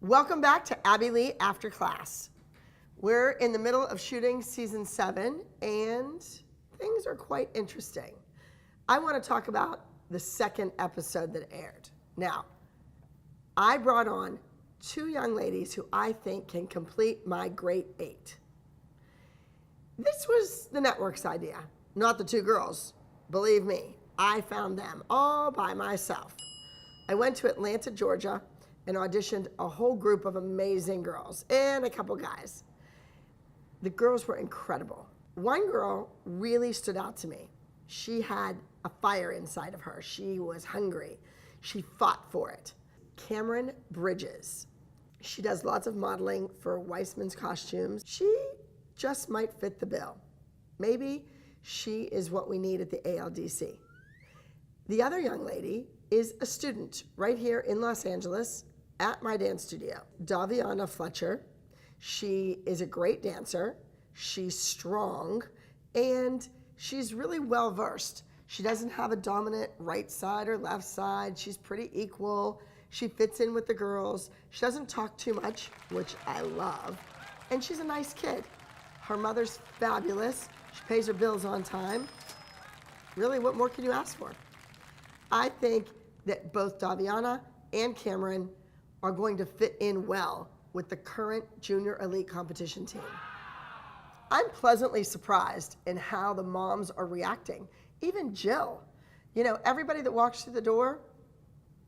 Welcome back to Abby Lee After Class. We're in the middle of shooting season 7 and things are quite interesting. I want to talk about the second episode that aired. Now, I brought on 2 young ladies who I think can complete my great 8. This was the network's idea, not the 2 girls. Believe me, I found them all by myself. I went to Atlanta, Georgia, and auditioned a whole group of amazing girls and a couple guys. The girls were incredible. One girl really stood out to me. She had a fire inside of her. She was hungry. She fought for it. Cameron Bridges. She does lots of modeling for Weissman's costumes. She just might fit the bill. Maybe she is what we need at the ALDC. The other young lady is a student right here in Los Angeles at my dance studio, Daviana Fletcher. She is a great dancer. She's strong and she's really well versed. She doesn't have a dominant right side or left side. She's pretty equal. She fits in with the girls. She doesn't talk too much, which I love. And she's a nice kid. Her mother's fabulous. She pays her bills on time. Really, what more can you ask for? I think that both Daviana and Cameron are going to fit in well with the current junior elite competition team. I'm pleasantly surprised in how the moms are reacting. Even Jill. You know, everybody that walks through the door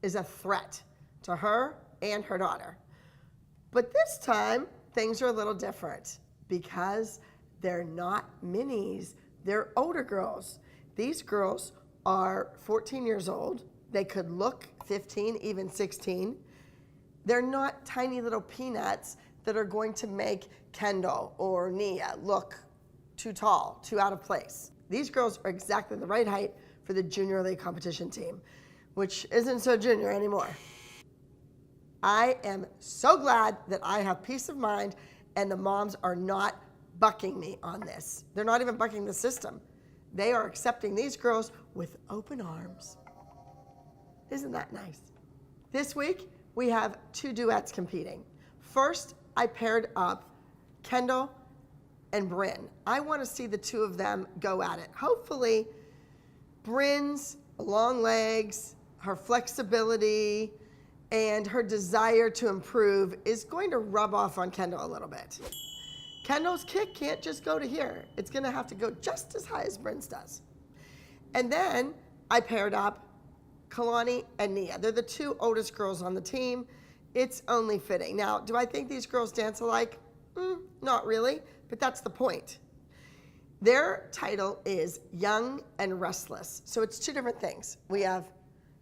is a threat to her and her daughter. But this time, things are a little different because they're not minis, they're older girls. These girls are 14 years old. They could look 15, even 16. They're not tiny little peanuts that are going to make Kendall or Nia look too tall, too out of place. These girls are exactly the right height for the junior elite competition team, which isn't so junior anymore. I am so glad that I have peace of mind and the moms are not bucking me on this. They're not even bucking the system. They are accepting these girls with open arms. Isn't that nice? This week, we have 2 duets competing. First, I paired up Kendall and Bryn. I want to see the 2 of them go at it. Hopefully, Bryn's long legs, her flexibility, and her desire to improve is going to rub off on Kendall a little bit. Kendall's kick can't just go to here. It's going to have to go just as high as Bryn's does. And then I paired up Kalani and Nia. They're the 2 oldest girls on the team. It's only fitting. Now, do I think these girls dance alike? Not really, but that's the point. Their title is Young and Restless. So it's 2 different things. We have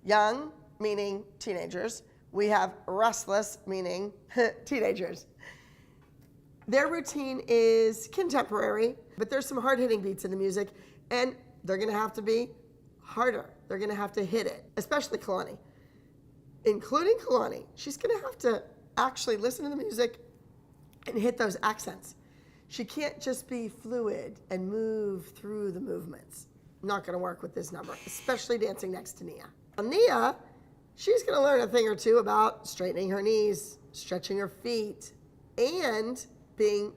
young, meaning teenagers. We have restless, meaning teenagers. Their routine is contemporary, but there's some hard-hitting beats in the music, and they're gonna have to be harder. They're gonna have to hit it, especially Kalani. Including Kalani, she's gonna have to actually listen to the music and hit those accents. She can't just be fluid and move through the movements. Not gonna work with this number, especially dancing next to Nia. Now, Nia, she's gonna learn a thing or 2 about straightening her knees, stretching her feet, and being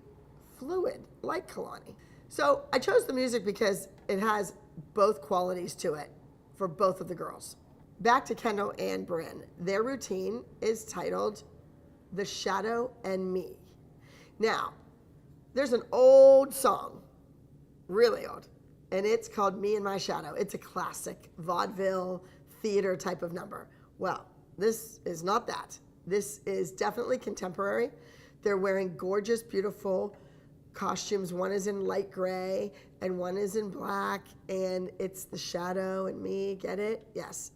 fluid like Kalani. So I chose the music because it has both qualities to it for both of the girls. Back to Kendall and Bryn. Their routine is titled The Shadow and Me. Now, there's an old song, really old, and it's called Me and My Shadow. It's a classic vaudeville theater type of number. Well, this is not that. This is definitely contemporary. They're wearing gorgeous, beautiful costumes. One is in light gray and one is in black, and it's the shadow and me. Get it? Yes.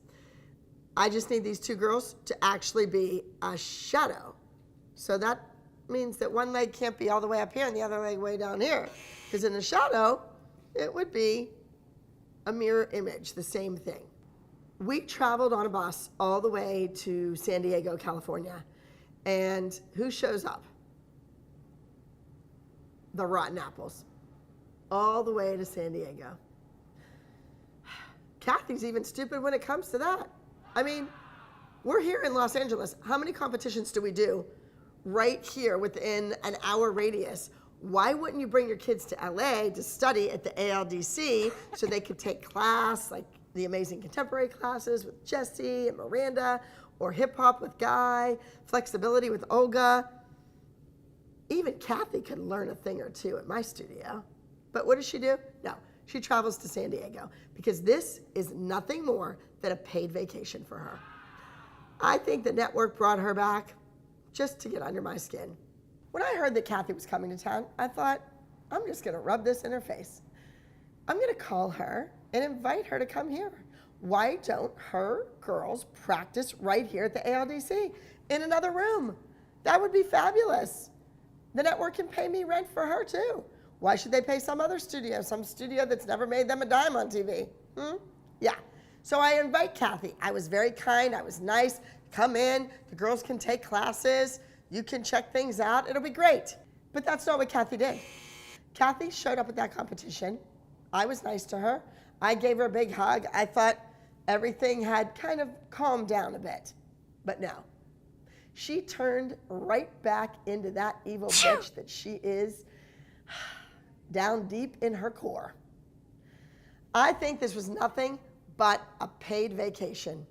I just need these 2 girls to actually be a shadow. So that means that one leg can't be all the way up here and the other leg way down here. Because in the shadow, it would be a mirror image, the same thing. We traveled on a bus all the way to San Diego, California. And who shows up? The Rotten Apples. All the way to San Diego. Cathy's even stupid when it comes to that. I mean, we're here in Los Angeles. How many competitions do we do right here within an hour radius. Why wouldn't you bring your kids to LA to study at the ALDC so they could take class like the Amazing Contemporary classes with Jesse and Miranda, or hip hop with Guy, flexibility with Olga? Even Cathy could learn a thing or two at my studio. But what does she do? No, she travels to San Diego because this is nothing more than a paid vacation for her. I think the network brought her back just to get under my skin. When I heard that Cathy was coming to town, I thought, I'm just gonna rub this in her face. I'm gonna call her and invite her to come here. Why don't her girls practice right here at the ALDC in another room? That would be fabulous. The network can pay me rent for her too. Why should they pay some other studio, some studio that's never made them a dime on TV? Yeah, so I invite Cathy. I was very kind, I was nice. Come in, the girls can take classes, you can check things out, it'll be great. But that's not what Cathy did. Cathy showed up at that competition. I was nice to her. I gave her a big hug. I thought everything had kind of calmed down a bit. But no. She turned right back into that evil bitch that she is down deep in her core. I think this was nothing but a paid vacation.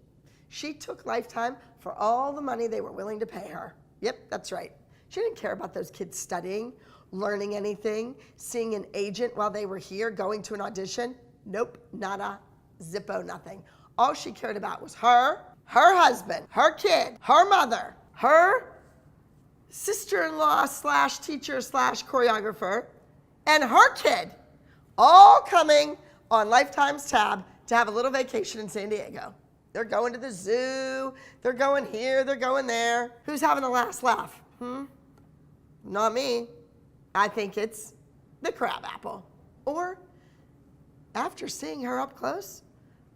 She took Lifetime for all the money they were willing to pay her. Yep, that's right. She didn't care about those kids studying, learning anything, seeing an agent while they were here, going to an audition. Nope, nada, zippo, nothing. All she cared about was her husband, her kid, her mother, her sister-in-law slash teacher slash choreographer, and her kid, all coming on Lifetime's tab to have a little vacation in San Diego. They're going to the zoo, they're going here, they're going there. Who's having the last laugh? Not me. I think it's the crab apple. Or, after seeing her up close,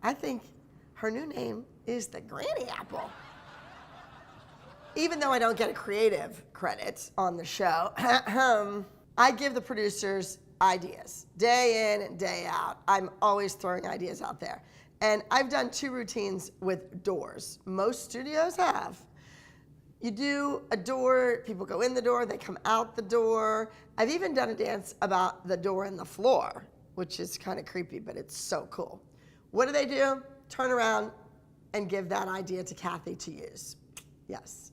I think her new name is the granny apple. Even though I don't get a creative credit on the show, I give the producers ideas, day in and day out. I'm always throwing ideas out there. And I've done 2 routines with doors. Most studios have. You do a door, people go in the door, they come out the door. I've even done a dance about the door and the floor, which is kind of creepy, but it's so cool. What do? Turn around and give that idea to Cathy to use. Yes.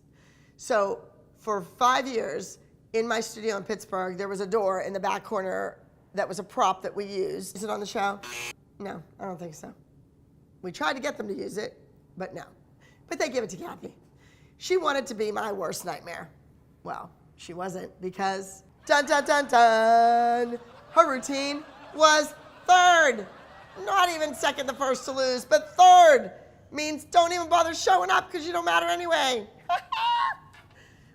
So for 5 years in my studio in Pittsburgh, there was a door in the back corner that was a prop that we used. Is it on the show? No, I don't think so. We tried to get them to use it, but no. But they give it to Cathy. She wanted to be my worst nightmare. Well, she wasn't, because dun dun dun dun, her routine was 3rd. Not even 2nd, the first to lose, but 3rd means don't even bother showing up because you don't matter anyway.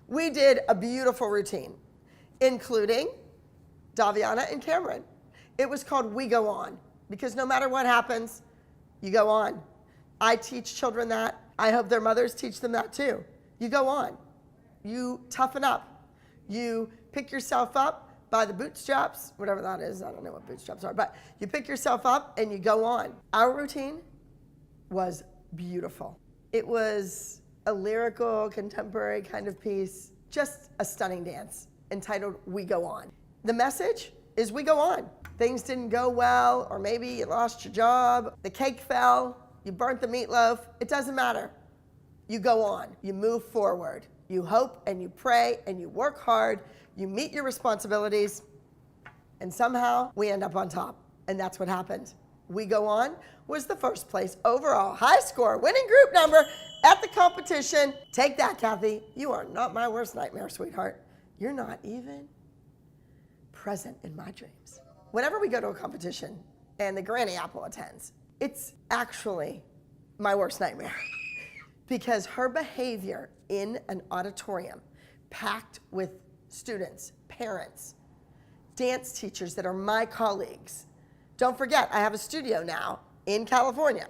We did a beautiful routine, including Daviana and Cameron. It was called We Go On, because no matter what happens, you go on. I teach children that. I hope their mothers teach them that too. You go on. You toughen up. You pick yourself up by the bootstraps, whatever that is. I don't know what bootstraps are, but you pick yourself up and you go on. Our routine was beautiful. It was a lyrical, contemporary kind of piece, just a stunning dance entitled We Go On. The message is we go on. Things didn't go well, or maybe you lost your job, the cake fell, you burnt the meatloaf. It doesn't matter. You go on. You move forward. You hope and you pray and you work hard. You meet your responsibilities, and somehow we end up on top. And that's what happened. We Go On was the 1st place overall high score winning group number at the competition. Take that, Cathy. You are not my worst nightmare, sweetheart. You're not even present in my dreams. Whenever we go to a competition and the granny apple attends, it's actually my worst nightmare because her behavior in an auditorium packed with students, parents, dance teachers that are my colleagues. Don't forget, I have a studio now in California.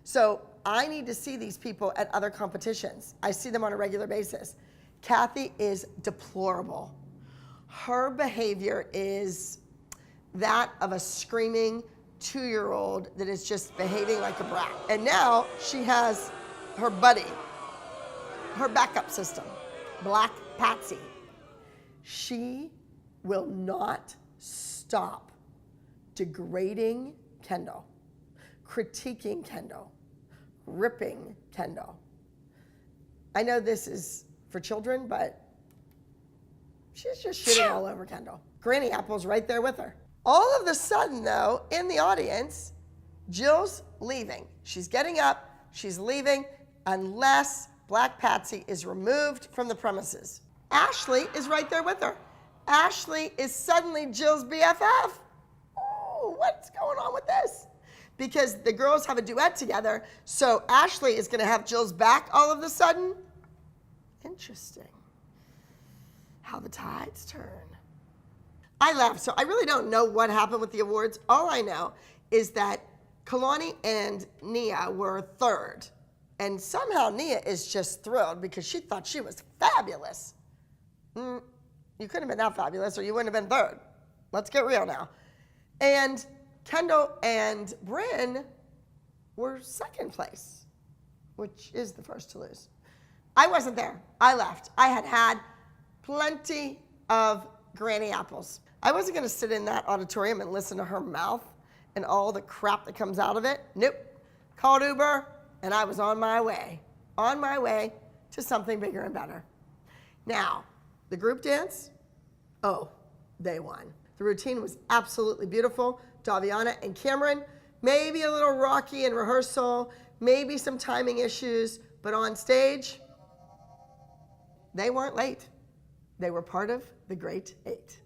So I need to see these people at other competitions. I see them on a regular basis. Cathy is deplorable. Her behavior is that of a screaming 2-year-old that is just behaving like a brat. And now she has her buddy, her backup system. Black Patsy. She will not stop degrading Kendall, critiquing Kendall, ripping Kendall. I know this is for children, but she's just shitting all over Kendall. Granny Apple's right there with her. All of a sudden, though, in the audience, Jill's leaving. She's getting up, she's leaving, unless Black Patsy is removed from the premises. Ashley is right there with her. Ashley is suddenly Jill's BFF. Oh, what's going on with this? Because the girls have a duet together, so Ashley is going to have Jill's back all of a sudden. Interesting how the tides turn. I left, so I really don't know what happened with the awards. All I know is that Kalani and Nia were third. And somehow Nia is just thrilled because she thought she was fabulous. You couldn't have been that fabulous or you wouldn't have been third. Let's get real now. And Kendall and Brynn were second place, which is the first to lose. I wasn't there. I left. I had had plenty of Granny Apples. I wasn't going to sit in that auditorium and listen to her mouth and all the crap that comes out of it. Nope. Called Uber, and I was on my way to something bigger and better. Now, the group dance, oh, they won. The routine was absolutely beautiful. Daviana and Cameron, maybe a little rocky in rehearsal, maybe some timing issues, but on stage, they weren't late. They were part of the Great Eight.